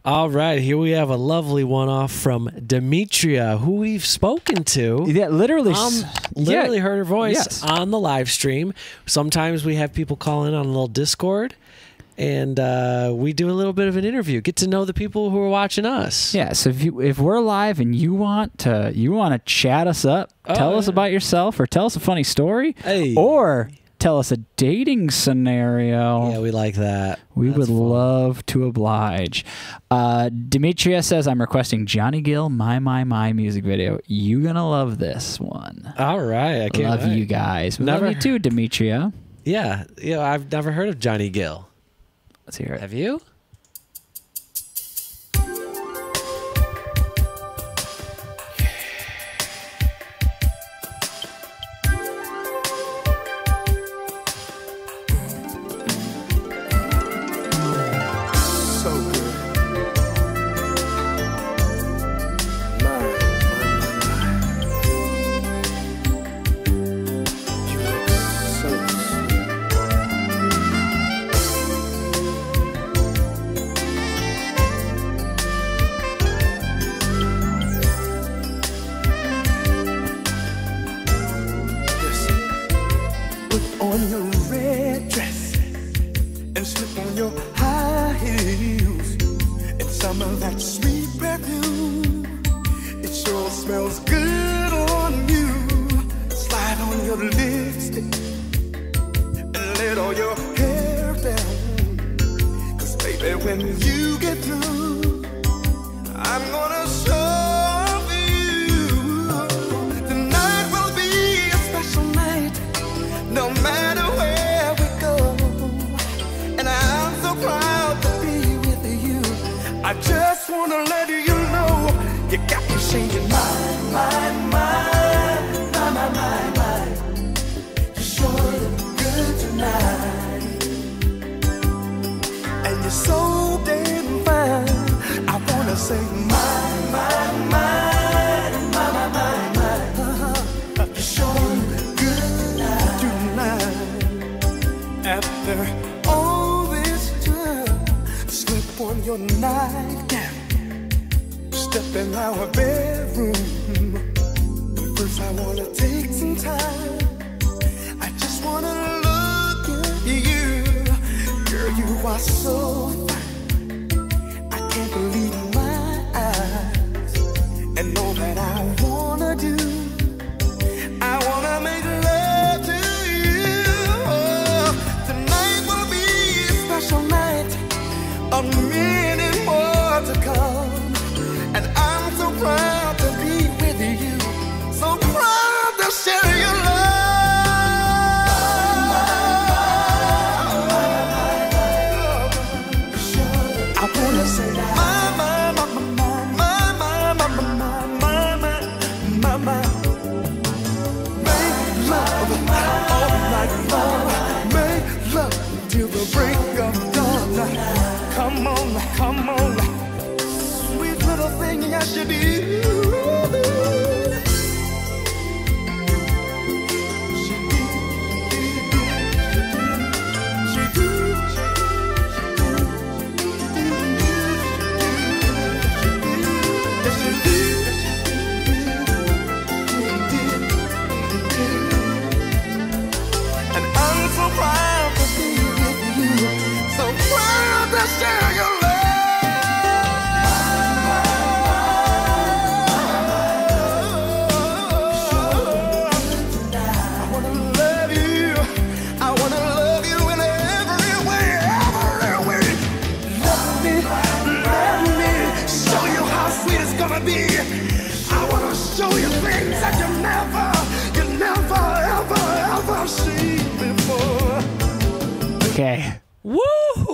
All right, here we have a lovely one-off from Demetria, who we've spoken to. Yeah, literally heard her voice on the live stream. Sometimes we have people call in on a little Discord, and we do a little bit of an interview. Get to know the people who are watching us. Yeah, so if we're live and you want to chat us up, tell us about yourself, or tell us a funny story, or tell us a dating scenario. Yeah, we like that. We would love to oblige. Demetria says, I'm requesting Johnny Gill, My music video. You gonna love this one. All right. I can't love you guys. We love you too, Demetria. Yeah. I've never heard of Johnny Gill. Let's hear it. Have you?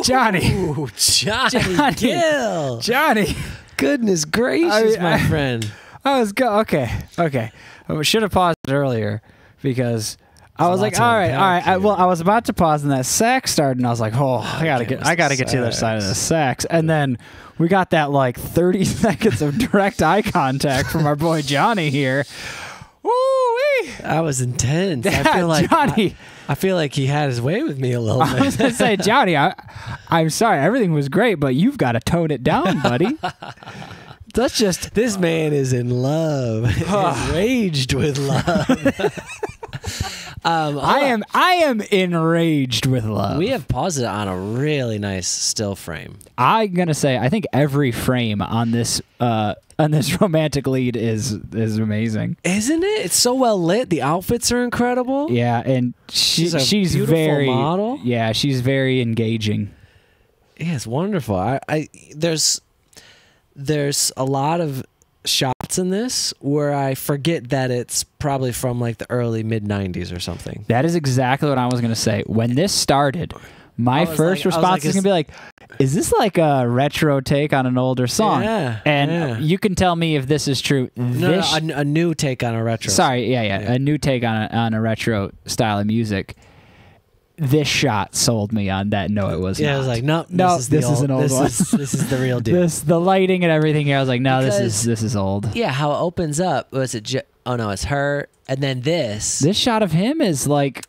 Johnny Gill. Johnny. Goodness gracious, my friend. Okay. I should have paused it earlier because I was like, all right. I was about to pause and that sax started, and I was like, I gotta get to the other side of the sax, and then we got that like 30 seconds of direct eye contact from our boy Johnny here. Woo-wee. That was intense. Yeah, I feel like Johnny. I feel like he had his way with me a little I was bit. going to say, Johnny, I'm sorry. Everything was great, but you've got to tone it down, buddy. That's just... This man is in love. Enraged with love. I am enraged with love. We have paused it on a really nice still frame. I'm gonna say I think every frame on this romantic lead is amazing, isn't it? It's so well lit. The outfits are incredible. Yeah, and she's very model. Yeah, she's very engaging. Yeah, it's wonderful. There's a lot of shots in this where I forget that it's probably from like the early mid-90s or something. That is exactly what I was going to say. When this started, my first response is going to be like, is this like a retro take on an older song? Yeah. And you can tell me if this is true. A new take on a retro. Sorry, a new take on a retro style of music. This shot sold me on that. No, it was not. I was like, no, this is an old one. This is the real deal. The lighting and everything here, I was like, no, this is old. Yeah, how it opens up. Was it? Oh no, it's her, and then this. This shot of him is like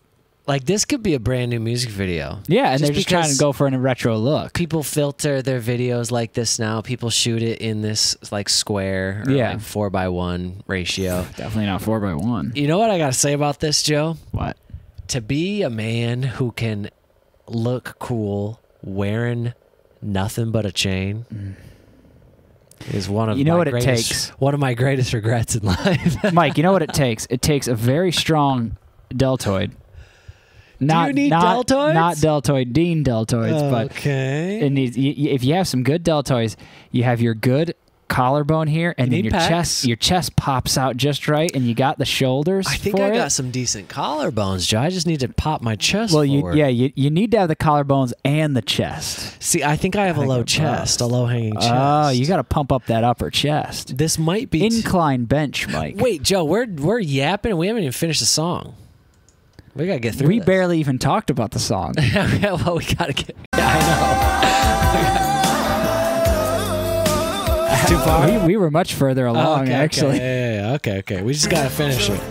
this could be a brand new music video. Yeah, and they're just trying to go for a retro look. People filter their videos like this now. People shoot it in this like square, or like 4:1 ratio. Definitely not 4:1. You know what I got to say about this, Joe? What? To be a man who can look cool wearing nothing but a chain is one of one of my greatest regrets in life. Mike, you know what it takes? It takes a very strong deltoid. Do you need deltoids? Not deltoid, Dean deltoids, but okay. It needs. If you have some good deltoids, you have your good collarbone here, and then your chest pops out just right, and you got the shoulders. I think I got some decent collarbones, Joe. I just need to pop my chest. Well, you need to have the collarbones and the chest. See, I think I have a low chest, a low hanging chest. Oh, you got to pump up that upper chest. This might be incline bench, Mike. Wait, Joe, we're yapping, and we haven't even finished the song. We gotta get through. We barely even talked about the song. Well, we gotta get. Yeah, I know. Too far? We were much further along, actually. Yeah. Okay. We just gotta finish it.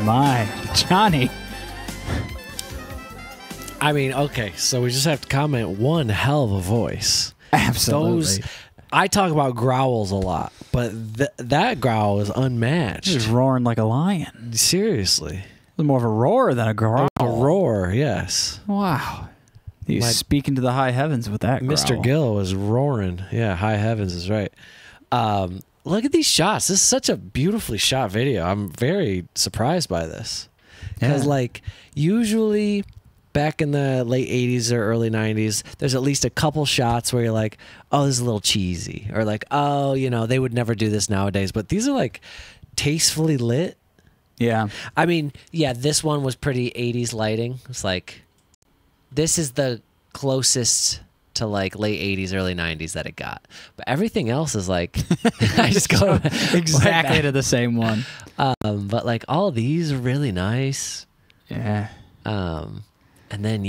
My. Johnny. I mean, okay, so we just have to comment one hell of a voice. Absolutely. I talk about growls a lot, but that growl is unmatched. He's roaring like a lion. Seriously. It's more of a roar than a growl. A roar, yes. Wow. He's speaking to the high heavens with that growl. Mr. Gill was roaring. Yeah, high heavens is right. Look at these shots. This is such a beautifully shot video. I'm very surprised by this. Because, usually back in the late 80s or early 90s, there's at least a couple shots where you're like, oh, this is a little cheesy. Or like, oh, they would never do this nowadays. But these are, tastefully lit. Yeah. I mean, yeah, this one was pretty 80s lighting. It's like, this is the closest to late 80s, early 90s that it got. But everything else is I just go exactly to the same one. But all these are really nice. Yeah. And then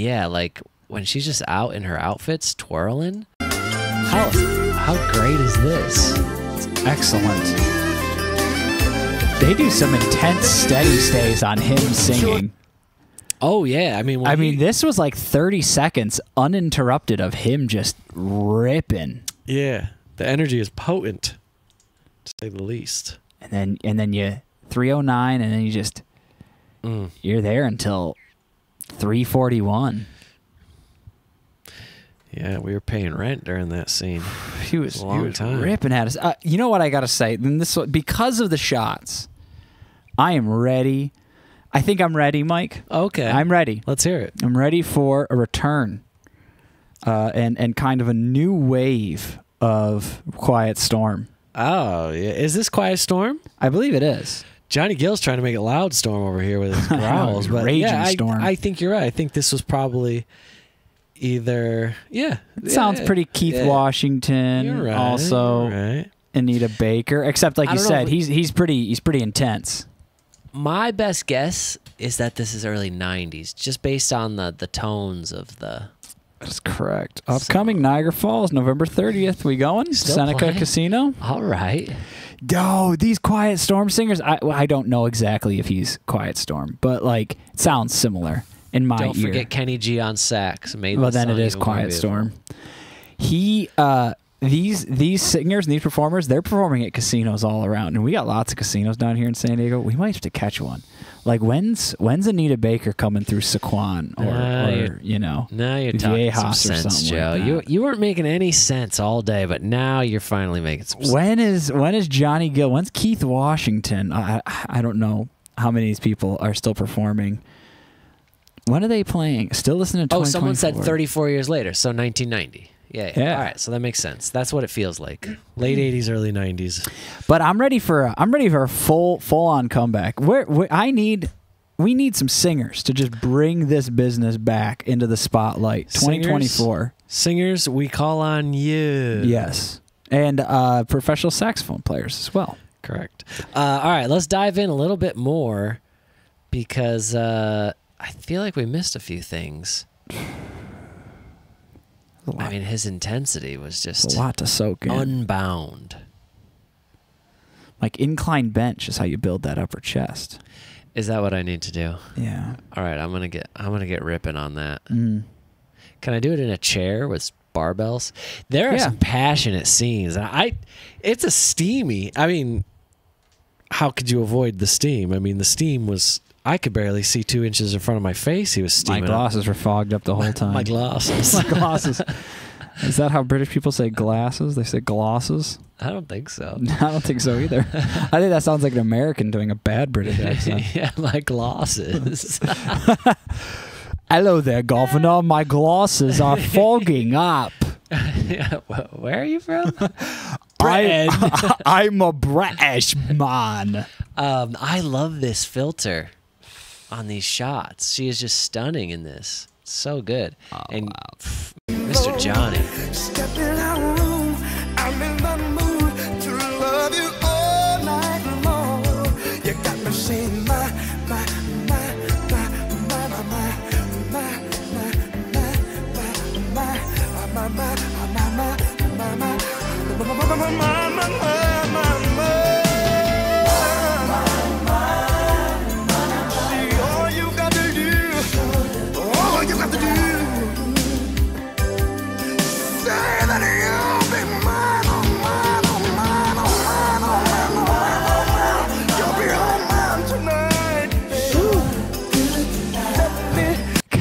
when she's just out in her outfits twirling, how great is this? It's excellent. They do some intense steady stays on him singing. Oh yeah, I mean, this was 30 seconds uninterrupted of him just ripping. Yeah, the energy is potent, to say the least. And then you 309, and then you're there until 341. Yeah, we were paying rent during that scene. He was ripping at us. You know what I got to say? Because of the shots, I am ready. I think I'm ready, Mike. Okay. I'm ready. Let's hear it. I'm ready for a return and kind of a new wave of Quiet Storm. Oh, yeah. Is this Quiet Storm? I believe it is. Johnny Gill's trying to make it Loud Storm over here with his growls. But Raging Storm. I think you're right. I think this was probably either, It sounds pretty Keith Washington. You're right. Also, right. Anita Baker. Except, like you said, he's pretty intense. My best guess is that this is early 90s, just based on the tones of the... That's correct. Upcoming Niagara Falls, November 30th. We going? Still Seneca playing? Casino. All right. Yo, these Quiet Storm singers, I don't know exactly if he's Quiet Storm, but like it sounds similar in my ear. Don't forget Kenny G on sax. Well, then it is Quiet Storm. These singers and these performers, they're performing at casinos all around, and we got lots of casinos down here in San Diego. We might have to catch one. Like when's Anita Baker coming through Sequan or you know? Now you're talking some Viejas sense, Joe. Like you weren't making any sense all day, but now you're finally making some sense. When is Johnny Gill? When's Keith Washington? I don't know how many of these people are still performing. When are they playing? Still listening to 2024. Someone said 34 years later, so 1990. Yeah. All right, so that makes sense. That's what it feels like. Late 80s, early 90s. But I'm ready for a full on comeback. We need some singers to just bring this business back into the spotlight. 2024. Singers, we call on you. Yes. And professional saxophone players as well. Correct. All right, let's dive in a little bit more because I feel like we missed a few things. I mean, his intensity was just a lot to soak in. Unbound. Like incline bench is how you build that upper chest. Is that what I need to do? Yeah. All right, I'm gonna get ripping on that. Mm. Can I do it in a chair with barbells? There are some passionate scenes. It's a steamy. I mean, how could you avoid the steam? I mean, the steam was. I could barely see 2 inches in front of my face. He was steaming. My glasses were fogged up the whole time. My glasses. My glasses. Is that how British people say glasses? They say glosses? I don't think so. I don't think so either. I think that sounds like an American doing a bad British accent. Yeah, my glasses. Hello there, Governor. My glasses are fogging up. Yeah, where are you from? I'm a British man. I love this filter on these shots. She is just stunning in this. So good. Oh, and wow. Mr. Johnny. Step in our room, I'm in the mood to love you all night long. You got me saying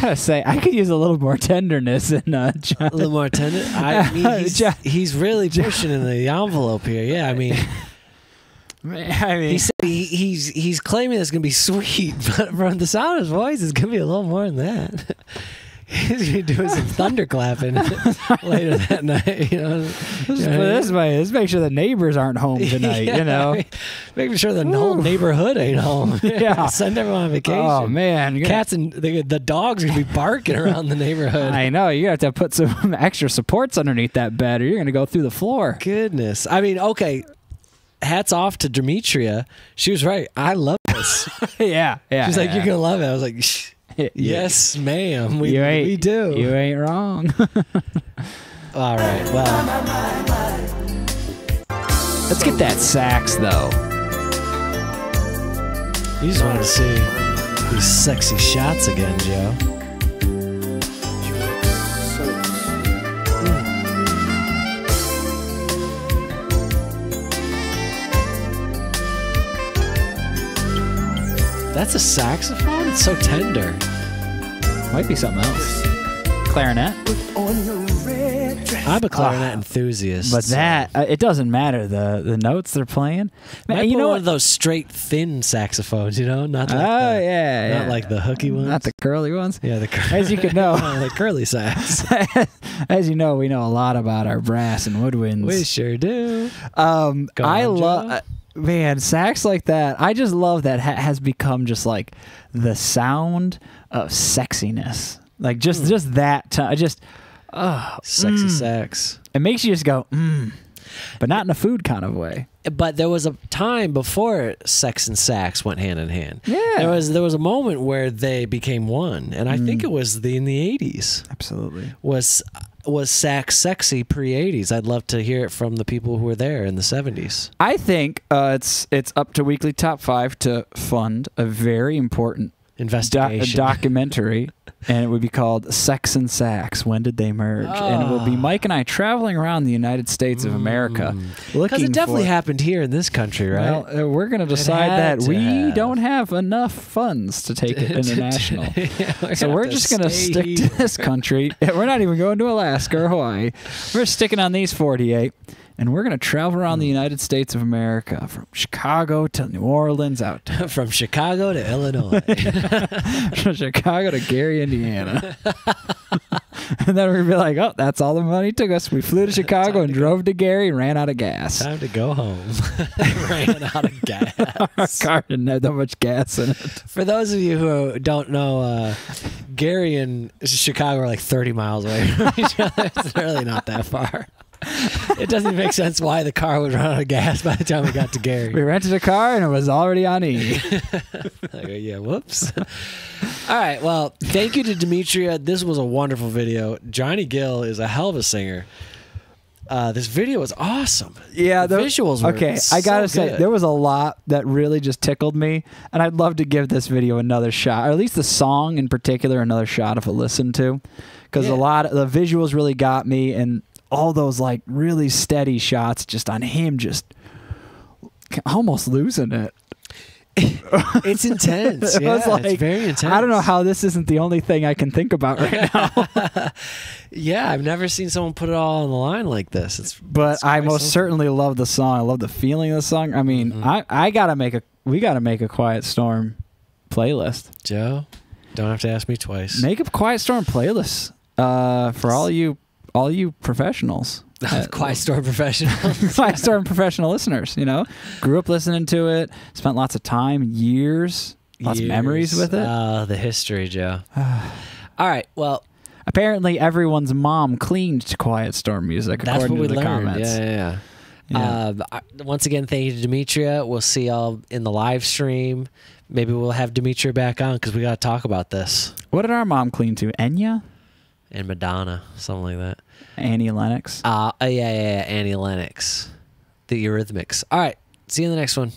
Gotta say, I could use a little more tenderness in John. A little more tender. He's really pushing in the envelope here. Yeah, I mean, he said he's claiming it's gonna be sweet, but from the sound of his voice, it's gonna be a little more than that. He's gonna be doing some thunderclapping later that night. You know, Let's make sure the neighbors aren't home tonight. Yeah, you know, making sure the whole neighborhood ain't home. Yeah, send everyone on vacation. Oh man, cats and the dogs are gonna be barking around the neighborhood. I know you have to put some extra supports underneath that bed, or you're gonna go through the floor. Goodness, I mean, okay. Hats off to Demetria. She was right. I love this. Yeah. She's like, you're gonna love it. I was like, yes, ma'am. We do. You ain't wrong. All right. Well, let's get that sax though. You just wanted to see these sexy shots again, Joe. That's a saxophone? It's so tender. Might be something else. Clarinet. On your red dress. I'm a clarinet enthusiast. But so. that, it doesn't matter. The notes they're playing. Man, You you know one what? of those straight, thin saxophones, not like yeah. like the hooky ones. Not the curly ones. Yeah, As you can know. the curly sax. As you know, we know a lot about our brass and woodwinds. We sure do. I on, love, man, sax like that. I just love that has become just like the sound of sexiness. Like just that. Sexy sax. It makes you just go, but not in a food kind of way. But there was a time before sex and sax went hand in hand. Yeah. There was a moment where they became one, and I think it was in the 80s. Absolutely. Was sax sexy pre-80s? I'd love to hear it from the people who were there in the 70s. I think it's up to Weekly Top 5 to fund a very important Investigation. documentary, and it would be called Sex and Sax, When Did They Merge? And it will be Mike and I traveling around the United States of America looking Because it definitely for, happened here in this country, right? Well, we're going to decide had that to we have. don't have enough funds to take it international. Yeah, So we're just going to stick to this country. We're not even going to Alaska or Hawaii. We're sticking on these 48. And we're going to travel around the United States of America from Chicago to New Orleans, out to From Chicago to Illinois. from Chicago to Gary, Indiana. And then we'd be like, oh, that's all the money it took us. We flew to Chicago and drove to Gary and ran out of gas. Time to go home. Ran out of gas. Our car didn't have that much gas in it. For those of you who don't know, Gary and Chicago are like 30 miles away from each other. It's really not that far. It doesn't make sense why the car would run out of gas by the time we got to Gary. We rented a car and it was already on E. Yeah, whoops. All right, well, thank you to Demetria. This was a wonderful video. Johnny Gill is a hell of a singer. This video was awesome. Yeah, the visuals were okay. I gotta so say, good. there was a lot that really just tickled me, and I'd love to give this video another shot, or at least the song in particular another shot of a listen to, because Yeah. a lot of the visuals really got me, and all those like really steady shots just on him, just almost losing it. It's intense. It was like, it's very intense. I don't know how this isn't the only thing I can think about right now. Yeah, I've never seen someone put it all on the line like this. But I most something. certainly love the song. I love the feeling of the song. I mean, we gotta make a Quiet Storm playlist. Joe, don't have to ask me twice. Make a Quiet Storm playlist for all you professionals. Quiet Storm professional. Quiet Storm professional listeners, grew up listening to it, spent lots of time, years, lots of memories with it. The history, Joe. All right, well, apparently everyone's mom cleaned to Quiet Storm music, that's according what we to the learned. comments. Yeah. Once again, thank you to Demetria. We'll see y'all in the live stream. Maybe we'll have Demetria back on because we got to talk about this. What did our mom clean to? Enya? And Madonna, something like that. Annie Lennox? Yeah, Annie Lennox. The Eurythmics. All right, see you in the next one.